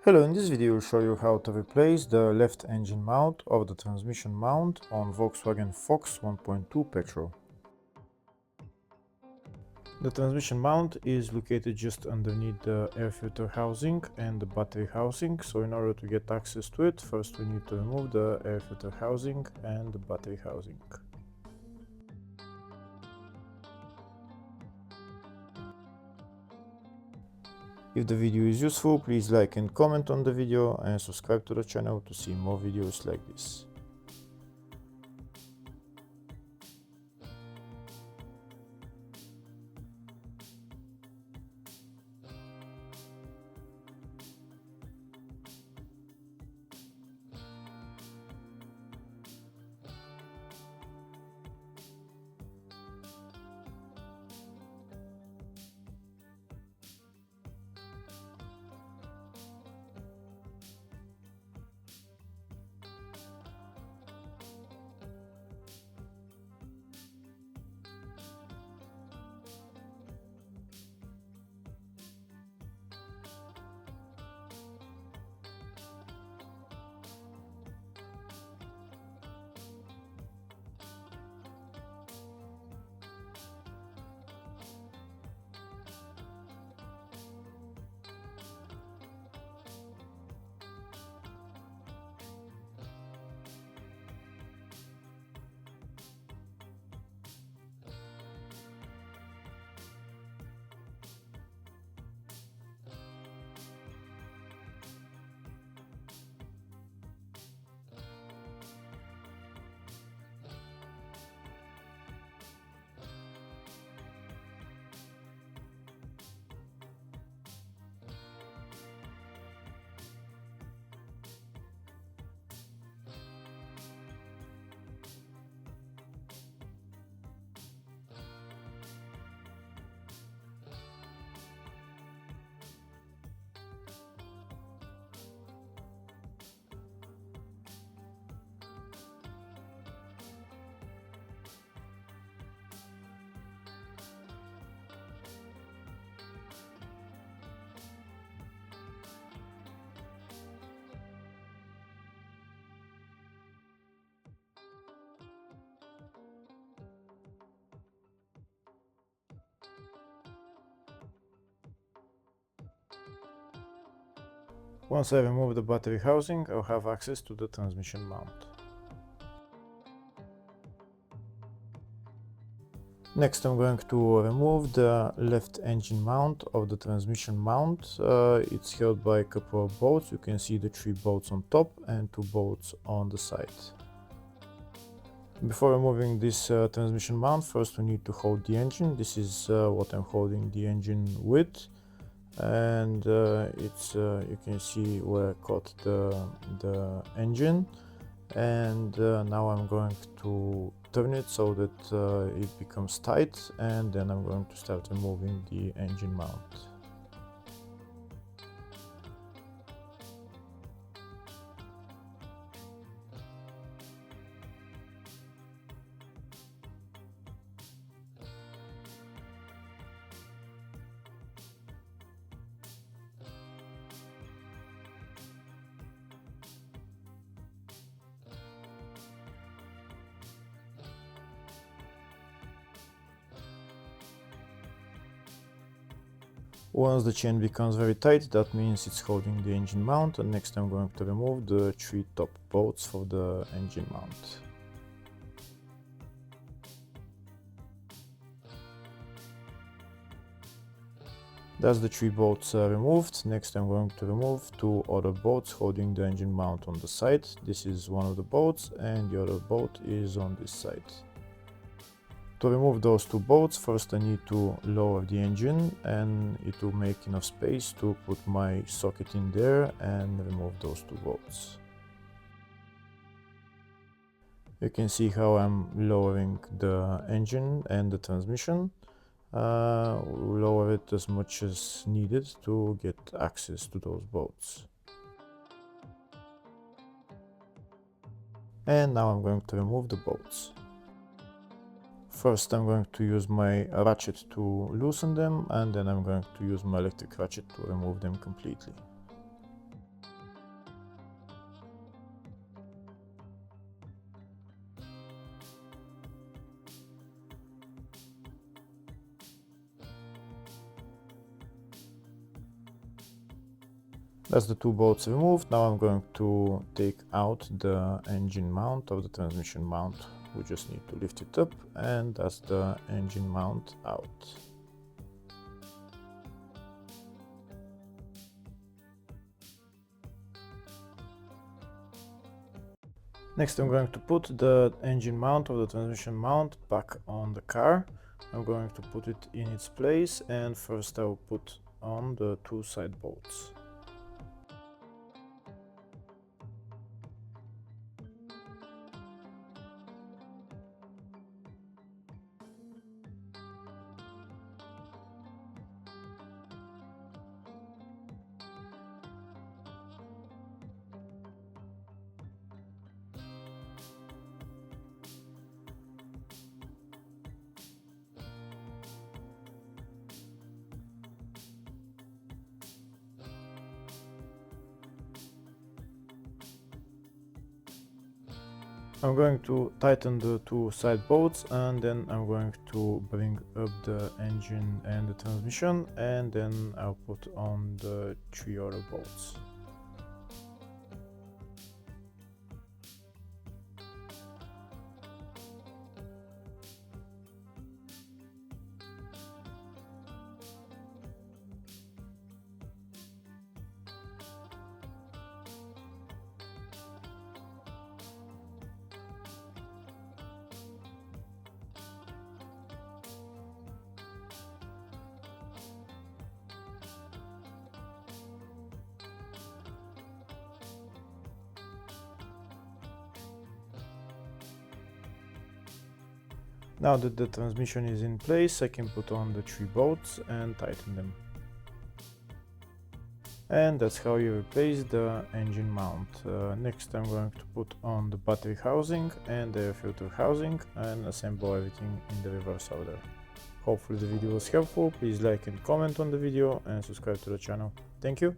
Hello, in this video I will show you how to replace the left engine mount of the transmission mount on Volkswagen Fox 1.2 petrol. The transmission mount is located just underneath the air filter housing and the battery housing, so in order to get access to it, first we need to remove the air filter housing and the battery housing. If the video is useful, please like and comment on the video and subscribe to the channel to see more videos like this. Once I remove the battery housing, I'll have access to the transmission mount. Next I'm going to remove the left engine mount of the transmission mount. It's held by a couple of bolts. You can see the 3 bolts on top and 2 bolts on the side. Before removing this transmission mount, first we need to hold the engine. This is what I'm holding the engine with. And you can see where I caught the engine, and now I'm going to turn it so that it becomes tight, and then I'm going to start removing the engine mount. Once the chain becomes very tight, that means it's holding the engine mount, and next I'm going to remove the 3 top bolts for the engine mount. That's the 3 bolts removed. Next I'm going to remove 2 other bolts holding the engine mount on the side. This is one of the bolts and the other bolt is on this side. To remove those 2 bolts, first I need to lower the engine, and it will make enough space to put my socket in there and remove those 2 bolts. You can see how I'm lowering the engine and the transmission. Lower it as much as needed to get access to those bolts. And now I'm going to remove the bolts. First I'm going to use my ratchet to loosen them, and then I'm going to use my electric ratchet to remove them completely. That's the two bolts removed. Now I'm going to take out the engine mount of the transmission mount. We just need to lift it up, and that's the engine mount out. Next I'm going to put the engine mount of the transmission mount back on the car. I'm going to put it in its place, and first I'll put on the two side bolts. I'm going to tighten the two side bolts, and then I'm going to bring up the engine and the transmission, and then I'll put on the three other bolts. Now that the transmission is in place, I can put on the three bolts and tighten them. And that's how you replace the engine mount. Next I'm going to put on the battery housing and the air filter housing and assemble everything in the reverse order. Hopefully the video was helpful. Please like and comment on the video and subscribe to the channel. Thank you.